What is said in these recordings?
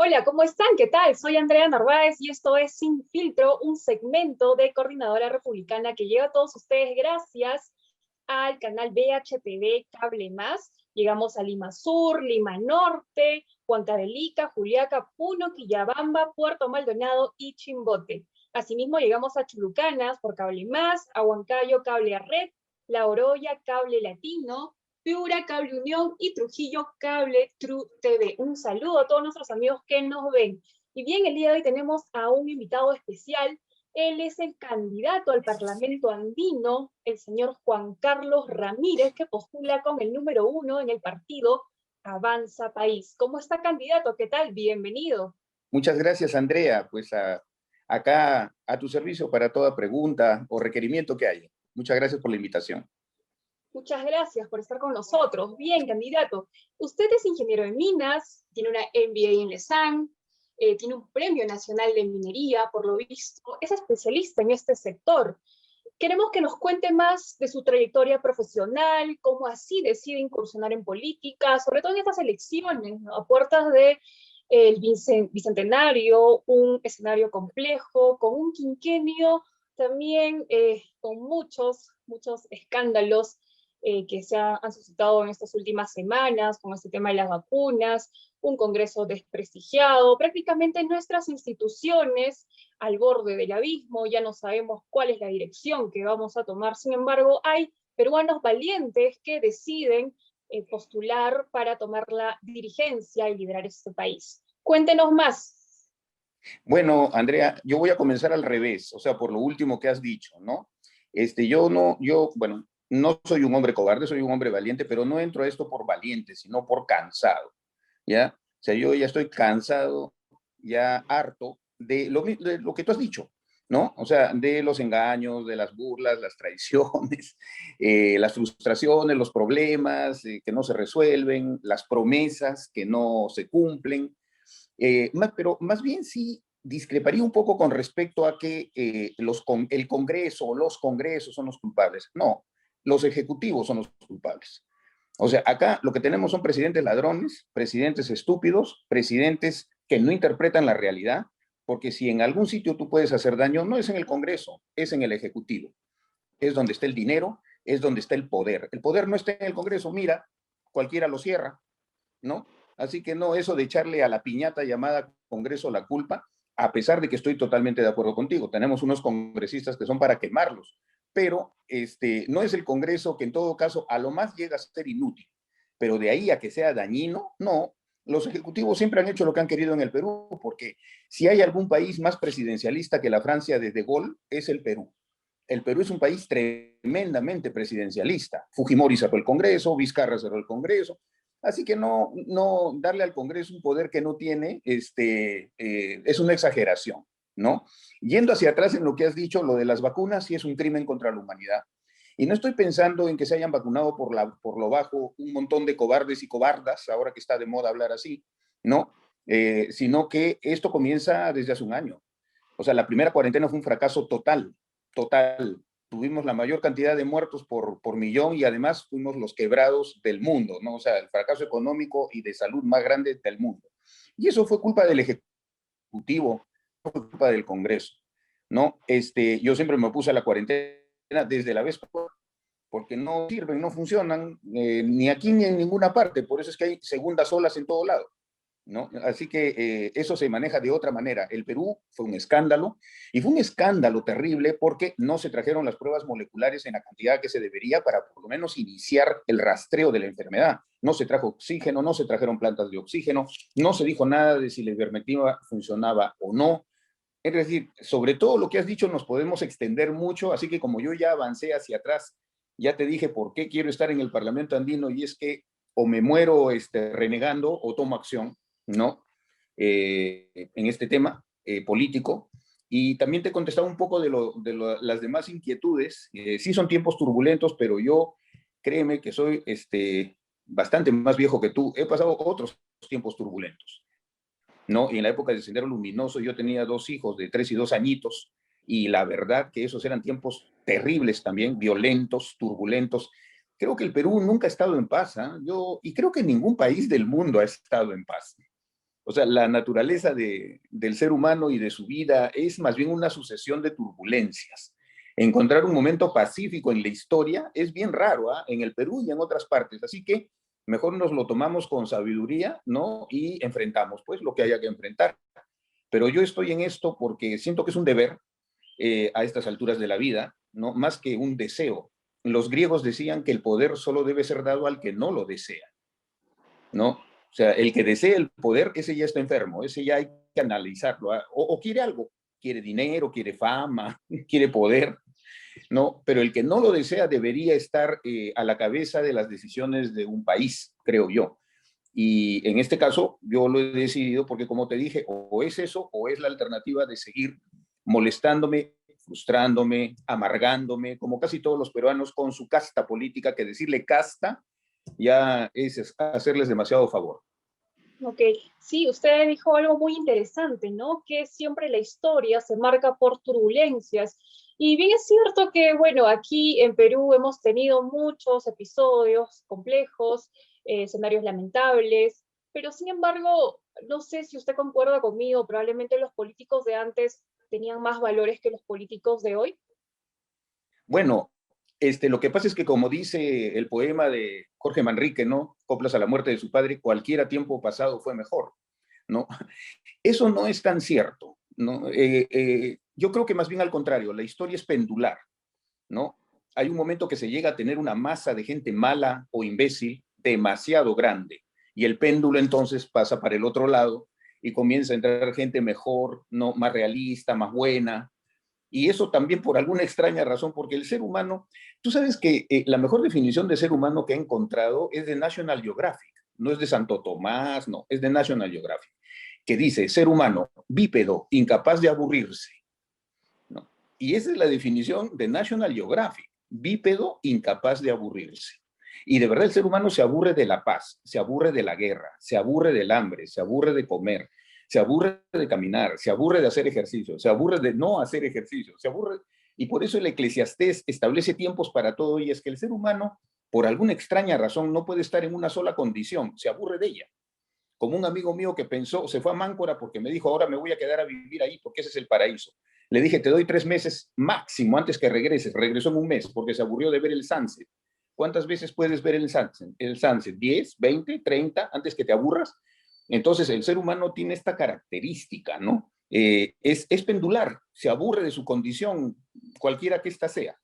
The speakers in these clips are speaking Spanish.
Hola, ¿cómo están? ¿Qué tal? Soy Andrea Narváez y esto es Sin Filtro, un segmento de Coordinadora Republicana que llega a todos ustedes gracias al canal BHTV Cable Más. Llegamos a Lima Sur, Lima Norte, Huancavelica, Juliaca, Puno, Quillabamba, Puerto Maldonado y Chimbote. Asimismo llegamos a Chulucanas por Cable Más, a Huancayo, Cable Red, La Oroya, Cable Latino, Piura, Cable Unión y Trujillo, Cable True TV. Un saludo a todos nuestros amigos que nos ven. Y bien, el día de hoy tenemos a un invitado especial. Él es el candidato al Parlamento andino, el señor Juan Carlos Ramírez, que postula con el número 1 en el partido Avanza País. ¿Cómo está, candidato? ¿Qué tal? Bienvenido. Muchas gracias, Andrea. Acá a tu servicio para toda pregunta o requerimiento que haya. Muchas gracias por la invitación. Muchas gracias por estar con nosotros. Bien, candidato. Usted es ingeniero de minas, tiene una MBA en Lesan, tiene un premio nacional de minería, por lo visto, es especialista en este sector. Queremos que nos cuente más de su trayectoria profesional, cómo así decide incursionar en política, sobre todo en estas elecciones, ¿no? A puertas de el bicentenario, un escenario complejo, con un quinquenio también con muchos escándalos que han suscitado en estas últimas semanas, con este tema de las vacunas, un Congreso desprestigiado, prácticamente nuestras instituciones al borde del abismo, ya no sabemos cuál es la dirección que vamos a tomar. Sin embargo, hay peruanos valientes que deciden postular para tomar la dirigencia y liderar este país. Cuéntenos más. Bueno, Andrea, yo voy a comenzar al revés, o sea, por lo último que has dicho, ¿no? Bueno, no soy un hombre cobarde, soy un hombre valiente, pero no entro a esto por valiente, sino por cansado, ¿ya? O sea, yo ya estoy cansado, ya harto de lo que tú has dicho, ¿no? O sea, de los engaños, de las burlas, las traiciones, las frustraciones, los problemas que no se resuelven, las promesas que no se cumplen. Pero más bien sí discreparía un poco con respecto a que el Congreso o los congresos son los culpables. No, los ejecutivos son los culpables. O sea, acá lo que tenemos son presidentes ladrones, presidentes estúpidos, presidentes que no interpretan la realidad, porque si en algún sitio tú puedes hacer daño, no es en el Congreso, es en el Ejecutivo. Es donde está el dinero, es donde está el poder. El poder no está en el Congreso, mira, cualquiera lo cierra, ¿no? Así que no, eso de echarle a la piñata llamada Congreso la culpa, a pesar de que estoy totalmente de acuerdo contigo, tenemos unos congresistas que son para quemarlos, pero no es el Congreso que en todo caso a lo más llega a ser inútil, pero de ahí a que sea dañino, no. Los ejecutivos siempre han hecho lo que han querido en el Perú, porque si hay algún país más presidencialista que la Francia desde Gaulle, es el Perú. El Perú es un país tremendamente presidencialista. Fujimori cerró el Congreso, Vizcarra cerró el Congreso, así que no darle al Congreso un poder que no tiene es una exageración, ¿no? Yendo hacia atrás en lo que has dicho, lo de las vacunas sí es un crimen contra la humanidad. Y no estoy pensando en que se hayan vacunado por lo bajo un montón de cobardes y cobardas, ahora que está de moda hablar así, ¿no? Sino que esto comienza desde hace un año. O sea, la primera cuarentena fue un fracaso total, total. Tuvimos la mayor cantidad de muertos por millón y además fuimos los quebrados del mundo, ¿no? O sea, el fracaso económico y de salud más grande del mundo. Y eso fue culpa del Ejecutivo, fue culpa del Congreso, ¿no? Yo siempre me opuse a la cuarentena desde la vez porque no sirven, no funcionan, ni aquí ni en ninguna parte. Por eso es que hay segundas olas en todo lado, ¿no? Así que eso se maneja de otra manera. El Perú fue un escándalo, y fue un escándalo terrible porque no se trajeron las pruebas moleculares en la cantidad que se debería para por lo menos iniciar el rastreo de la enfermedad. No se trajo oxígeno, no se trajeron plantas de oxígeno, no se dijo nada de si la ivermectina funcionaba o no. Es decir, sobre todo lo que has dicho nos podemos extender mucho, así que como yo ya avancé hacia atrás, ya te dije por qué quiero estar en el Parlamento andino, y es que o me muero renegando o tomo acción, ¿no? En este tema político. Y también te he contestado un poco de las demás inquietudes. Sí son tiempos turbulentos, pero yo, créeme que soy bastante más viejo que tú. He pasado otros tiempos turbulentos, ¿no? Y en la época del Sendero Luminoso yo tenía 2 hijos de 3 y 2 añitos, y la verdad que esos eran tiempos terribles también, violentos, turbulentos. Creo que el Perú nunca ha estado en paz, ¿eh? Y creo que ningún país del mundo ha estado en paz. O sea, la naturaleza del ser humano y de su vida es más bien una sucesión de turbulencias. Encontrar un momento pacífico en la historia es bien raro, ¿ah? En el Perú y en otras partes. Así que mejor nos lo tomamos con sabiduría, ¿no? Y enfrentamos, pues, lo que haya que enfrentar. Pero yo estoy en esto porque siento que es un deber a estas alturas de la vida, ¿no? Más que un deseo. Los griegos decían que el poder solo debe ser dado al que no lo desea, ¿no? O sea, el que desea el poder, ese ya está enfermo, ese ya hay que analizarlo. ¿Ah? O quiere algo, quiere dinero, quiere fama, quiere poder, ¿no? Pero el que no lo desea debería estar a la cabeza de las decisiones de un país, creo yo. Y en este caso, yo lo he decidido porque, como te dije, o es eso o es la alternativa de seguir molestándome, frustrándome, amargándome, como casi todos los peruanos con su casta política, que decirle casta ya es hacerles demasiado favor. Ok, sí, usted dijo algo muy interesante, ¿no? Que siempre la historia se marca por turbulencias. Y bien es cierto que, bueno, aquí en Perú hemos tenido muchos episodios complejos, escenarios lamentables, pero sin embargo, no sé si usted concuerda conmigo, probablemente los políticos de antes tenían más valores que los políticos de hoy. Bueno, lo que pasa es que como dice el poema de Jorge Manrique, ¿no? Coplas a la muerte de su padre, cualquiera tiempo pasado fue mejor, ¿no? Eso no es tan cierto, ¿no? Yo creo que más bien al contrario, la historia es pendular, ¿no? Hay un momento que se llega a tener una masa de gente mala o imbécil demasiado grande y el péndulo entonces pasa para el otro lado y comienza a entrar gente mejor, no más realista, más buena, y eso también por alguna extraña razón, porque el ser humano, tú sabes que la mejor definición de ser humano que he encontrado es de National Geographic, no es de Santo Tomás, no, es de National Geographic, que dice ser humano, bípedo, incapaz de aburrirse, ¿no? Y esa es la definición de National Geographic, bípedo, incapaz de aburrirse. Y de verdad el ser humano se aburre de la paz, se aburre de la guerra, se aburre del hambre, se aburre de comer, se aburre de caminar, se aburre de hacer ejercicio, se aburre de no hacer ejercicio, se aburre. Y por eso el Eclesiastés establece tiempos para todo y es que el ser humano, por alguna extraña razón, no puede estar en una sola condición, se aburre de ella. Como un amigo mío que pensó, se fue a Máncora porque me dijo, ahora me voy a quedar a vivir ahí porque ese es el paraíso. Le dije, te doy 3 meses máximo antes que regreses. Regresó en un mes porque se aburrió de ver el sunset. ¿Cuántas veces puedes ver el sunset? El sunset, 10, 20, 30, antes que te aburras. Entonces, el ser humano tiene esta característica, ¿no? Es pendular, se aburre de su condición, cualquiera que ésta sea.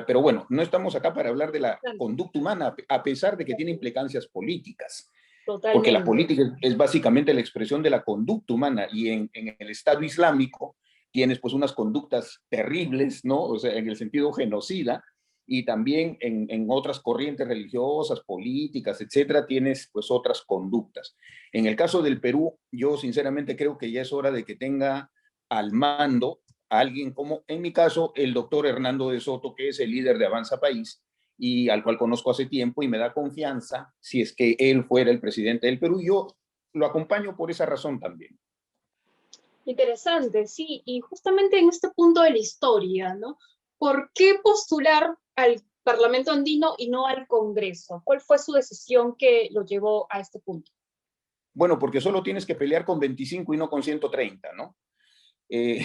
Pero bueno, no estamos acá para hablar de la conducta humana, a pesar de que tiene implicancias políticas, porque la Totalmente. política es básicamente la expresión de la conducta humana y en el Estado Islámico tienes pues unas conductas terribles, ¿no? O sea, en el sentido genocida, y también en otras corrientes religiosas, políticas, etcétera, tienes pues otras conductas. En el caso del Perú, yo sinceramente creo que ya es hora de que tenga al mando a alguien como, en mi caso, el doctor Hernando de Soto, que es el líder de Avanza País, y al cual conozco hace tiempo y me da confianza si es que él fuera el presidente del Perú. Yo lo acompaño por esa razón también. Interesante, sí, y justamente en este punto de la historia, ¿no? ¿Por qué postular al Parlamento andino y no al Congreso? ¿Cuál fue su decisión que lo llevó a este punto? Bueno, porque solo tienes que pelear con 25 y no con 130, ¿no? Eh,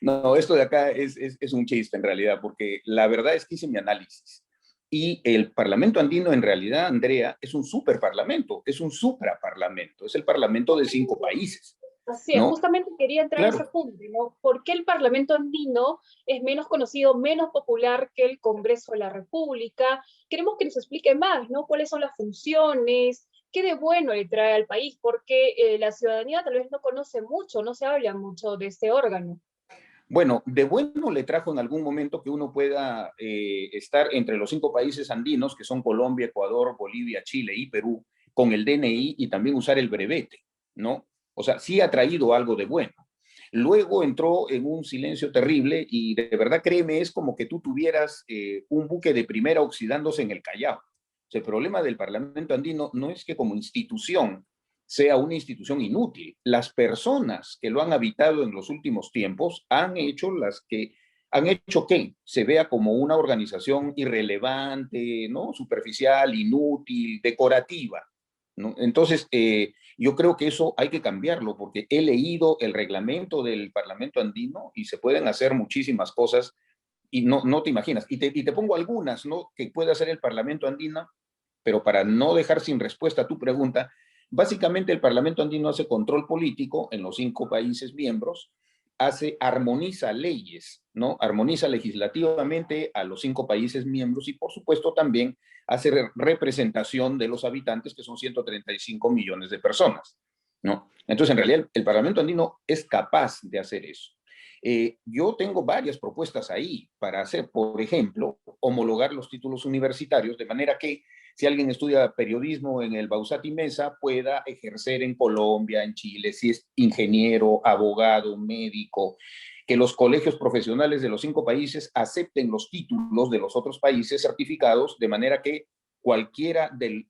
no, esto de acá es un chiste en realidad, porque la verdad es que hice mi análisis. Y el Parlamento andino en realidad, Andrea, es un superparlamento, es un supraparlamento, es el parlamento de 5 países, Así es, ¿no? justamente quería entrar a ese Claro. punto, ¿no? ¿Por qué el Parlamento andino es menos conocido, menos popular que el Congreso de la República? Queremos que nos explique más, ¿no? ¿Cuáles son las funciones? ¿Qué de bueno le trae al país? Porque la ciudadanía tal vez no conoce mucho, no se habla mucho de este órgano. Bueno, de bueno le trajo en algún momento que uno pueda estar entre los 5 países andinos, que son Colombia, Ecuador, Bolivia, Chile y Perú, con el DNI y también usar el brevete, ¿no? O sea, sí ha traído algo de bueno. Luego entró en un silencio terrible y de verdad, créeme, es como que tú tuvieras un buque de primera oxidándose en el Callao. O sea, el problema del Parlamento andino no es que como institución sea una institución inútil. Las personas que lo han habitado en los últimos tiempos han hecho que se vea como una organización irrelevante, ¿no? Superficial, inútil, decorativa, ¿no? Entonces, Yo creo que eso hay que cambiarlo porque he leído el reglamento del Parlamento andino y se pueden hacer muchísimas cosas y no te imaginas. Y te pongo algunas, ¿no?, que puede hacer el Parlamento andino, pero para no dejar sin respuesta a tu pregunta, básicamente el Parlamento andino hace control político en los 5 países miembros, armoniza leyes, ¿no? Armoniza legislativamente a los 5 países miembros y por supuesto también hace representación de los habitantes, que son 135 millones de personas, ¿no? Entonces, en realidad, el Parlamento andino es capaz de hacer eso. Yo tengo varias propuestas ahí para hacer, por ejemplo, homologar los títulos universitarios, de manera que si alguien estudia periodismo en el Bausat y Mesa, pueda ejercer en Colombia, en Chile, si es ingeniero, abogado, médico, que los colegios profesionales de los 5 países acepten los títulos de los otros países certificados, de manera que cualquiera del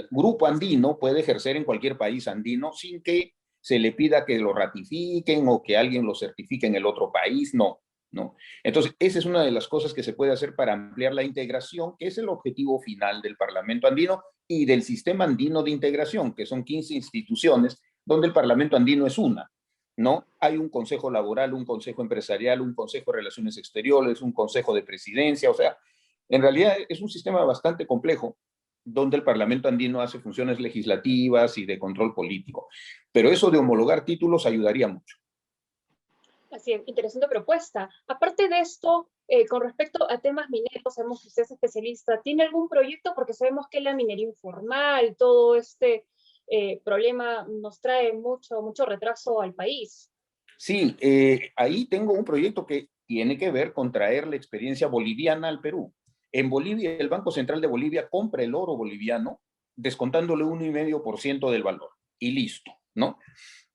grupo andino puede ejercer en cualquier país andino sin que se le pida que lo ratifiquen o que alguien lo certifique en el otro país, no. Entonces, esa es una de las cosas que se puede hacer para ampliar la integración, que es el objetivo final del Parlamento andino y del Sistema Andino de Integración, que son 15 instituciones, donde el Parlamento andino es una, ¿no? Hay un consejo laboral, un consejo empresarial, un consejo de relaciones exteriores, un consejo de presidencia, o sea, en realidad es un sistema bastante complejo, donde el Parlamento andino hace funciones legislativas y de control político. Pero eso de homologar títulos ayudaría mucho. Así es, interesante propuesta. Aparte de esto, con respecto a temas mineros, sabemos que usted es especialista. ¿Tiene algún proyecto? Porque sabemos que la minería informal, todo este problema nos trae mucho retraso al país. Sí, ahí tengo un proyecto que tiene que ver con traer la experiencia boliviana al Perú. En Bolivia, el Banco Central de Bolivia compra el oro boliviano descontándole 1,5% del valor y listo, ¿no?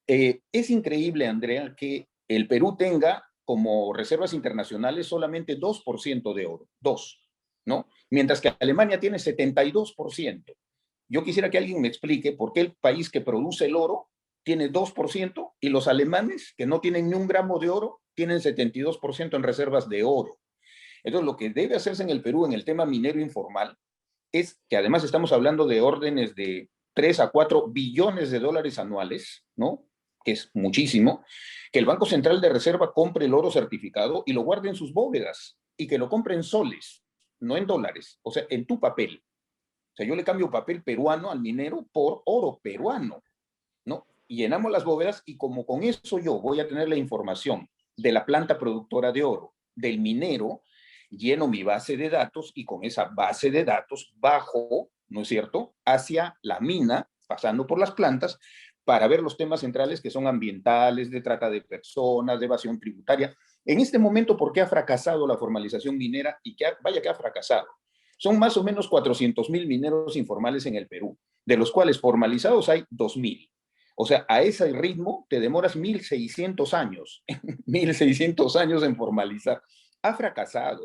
Es increíble, Andrea, que el Perú tenga como reservas internacionales solamente 2% de oro, 2, ¿no? Mientras que Alemania tiene 72%. Yo quisiera que alguien me explique por qué el país que produce el oro tiene 2% y los alemanes, que no tienen ni un gramo de oro, tienen 72% en reservas de oro. Entonces, lo que debe hacerse en el Perú en el tema minero informal es que además estamos hablando de órdenes de 3 a 4 billones de dólares anuales, ¿no?, que es muchísimo, que el Banco Central de Reserva compre el oro certificado y lo guarde en sus bóvedas y que lo compre en soles, no en dólares, o sea, en tu papel. O sea, yo le cambio papel peruano al minero por oro peruano, ¿no? Y llenamos las bóvedas y como con eso yo voy a tener la información de la planta productora de oro, del minero, lleno mi base de datos y con esa base de datos bajo, ¿no es cierto?, hacia la mina, pasando por las plantas, para ver los temas centrales que son ambientales, de trata de personas, de evasión tributaria. En este momento, ¿por qué ha fracasado la formalización minera? Y vaya que ha fracasado. Son más o menos 400,000 mineros informales en el Perú, de los cuales formalizados hay 2,000. O sea, a ese ritmo te demoras 1,600 años, 1,600 años en formalizar. Ha fracasado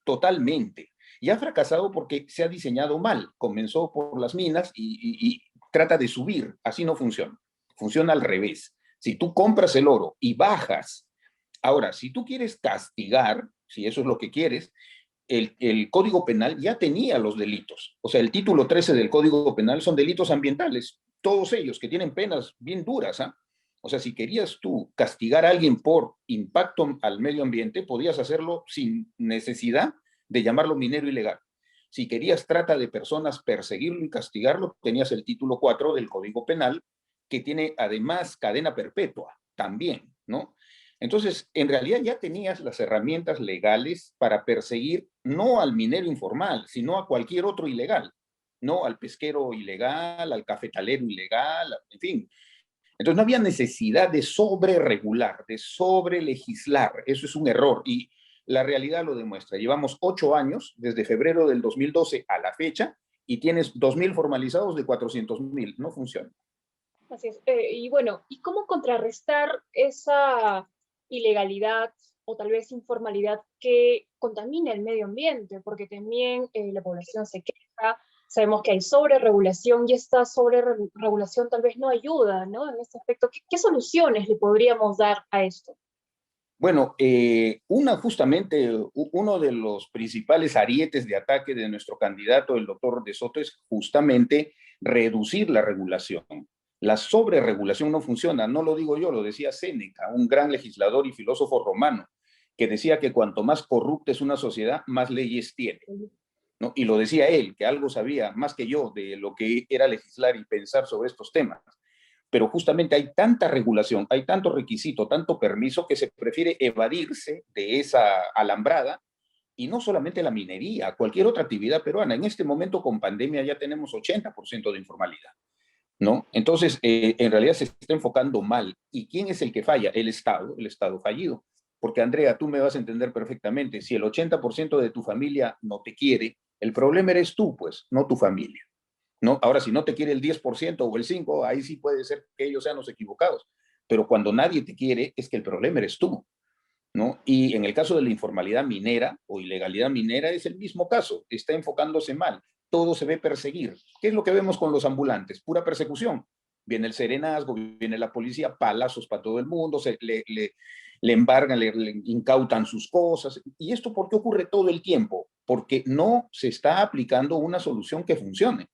totalmente. Y ha fracasado porque se ha diseñado mal. Comenzó por las minas y trata de subir. Así no funciona. Funciona al revés. Si tú compras el oro y bajas, ahora, si tú quieres castigar, si eso es lo que quieres, el Código Penal ya tenía los delitos. O sea, el título 13 del Código Penal son delitos ambientales. Todos ellos que tienen penas bien duras, ¿ah? O sea, si querías tú castigar a alguien por impacto al medio ambiente, podías hacerlo sin necesidad de llamarlo minero ilegal. Si querías trata de personas, perseguirlo y castigarlo, tenías el título 4 del Código Penal, que tiene además cadena perpetua también, ¿no? Entonces, en realidad ya tenías las herramientas legales para perseguir no al minero informal, sino a cualquier otro ilegal, no al pesquero ilegal, al cafetalero ilegal, en fin. Entonces no había necesidad de sobreregular, de sobrelegislar. Eso es un error y la realidad lo demuestra. Llevamos 8 años, desde febrero del 2012 a la fecha, y tienes 2,000 formalizados de 400,000. No funciona. Así es. Y bueno, ¿y cómo contrarrestar esa ilegalidad o tal vez informalidad que contamina el medio ambiente? Porque también la población se queja, sabemos que hay sobreregulación y esta sobreregulación tal vez no ayuda, ¿no? En este aspecto, ¿qué soluciones le podríamos dar a esto? Bueno, justamente uno de los principales arietes de ataque de nuestro candidato, el doctor De Soto, es justamente reducir la regulación. La sobreregulación no funciona, no lo digo yo, lo decía Séneca, un gran legislador y filósofo romano, que decía que cuanto más corrupta es una sociedad, más leyes tiene, ¿no? Y lo decía él, que algo sabía más que yo de lo que era legislar y pensar sobre estos temas. Pero justamente hay tanta regulación, hay tanto requisito, tanto permiso, que se prefiere evadirse de esa alambrada, y no solamente la minería, cualquier otra actividad peruana. En este momento con pandemia ya tenemos 80% de informalidad, ¿no? Entonces, en realidad se está enfocando mal. ¿Y quién es el que falla? El Estado fallido. Porque, Andrea, tú me vas a entender perfectamente, si el 80% de tu familia no te quiere, el problema eres tú, pues, no tu familia, ¿no? Ahora, si no te quiere el 10% o el 5%, ahí sí puede ser que ellos sean los equivocados. Pero cuando nadie te quiere, es que el problema eres tú, ¿no? Y en el caso de la informalidad minera o ilegalidad minera es el mismo caso, está enfocándose mal, todo se ve perseguir. ¿Qué es lo que vemos con los ambulantes? Pura persecución. Viene el serenazgo, viene la policía, palazos para todo el mundo, le embargan, le incautan sus cosas. ¿Y esto por qué ocurre todo el tiempo? Porque no se está aplicando una solución que funcione.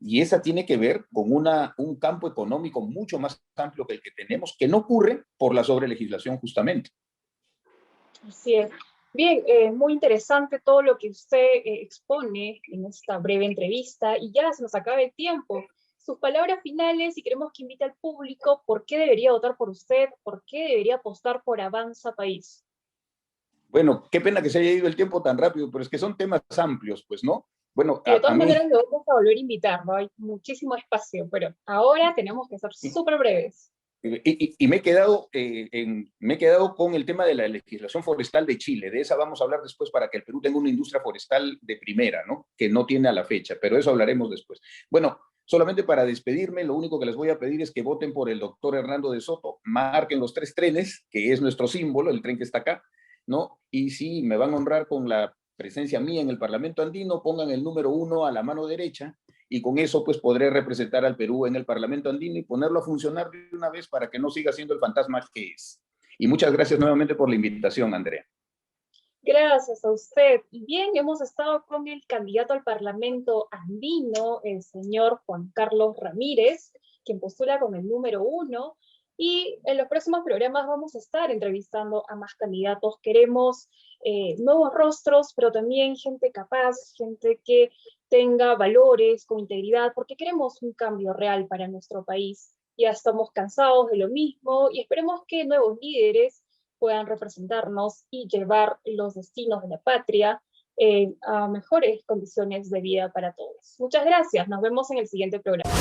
Y esa tiene que ver con un campo económico mucho más amplio que el que tenemos, que no ocurre por la sobrelegislación justamente. Así es. Bien, muy interesante todo lo que usted expone en esta breve entrevista y ya se nos acaba el tiempo. Sus palabras finales y queremos que invite al público por qué debería votar por usted, por qué debería apostar por Avanza País. Bueno, qué pena que se haya ido el tiempo tan rápido, pero es que son temas amplios, pues, ¿no? Bueno, Y de a todas mí, maneras lo vamos a volver a invitar, ¿no? Hay muchísimo espacio, pero ahora tenemos que ser súper breves. y me he quedado, me he quedado con el tema de la legislación forestal de Chile. De esa vamos a hablar después para que el Perú tenga una industria forestal de primera, ¿no? Que no tiene a la fecha, pero eso hablaremos después. Bueno, solamente para despedirme, lo único que les voy a pedir es que voten por el doctor Hernando de Soto, marquen los 3 trenes, que es nuestro símbolo, el tren que está acá, ¿no? Y si me van a honrar con la presencia mía en el Parlamento andino, pongan el número 1 a la mano derecha, y con eso pues podré representar al Perú en el Parlamento andino y ponerlo a funcionar de una vez para que no siga siendo el fantasma que es. Y muchas gracias nuevamente por la invitación, Andrea. Gracias a usted. Y bien, hemos estado con el candidato al Parlamento andino, el señor Juan Carlos Ramírez, quien postula con el número 1. Y en los próximos programas vamos a estar entrevistando a más candidatos. Queremos nuevos rostros, pero también gente capaz, gente que tenga valores, con integridad, porque queremos un cambio real para nuestro país. Ya estamos cansados de lo mismo y esperemos que nuevos líderes puedan representarnos y llevar los destinos de la patria a mejores condiciones de vida para todos. Muchas gracias, nos vemos en el siguiente programa.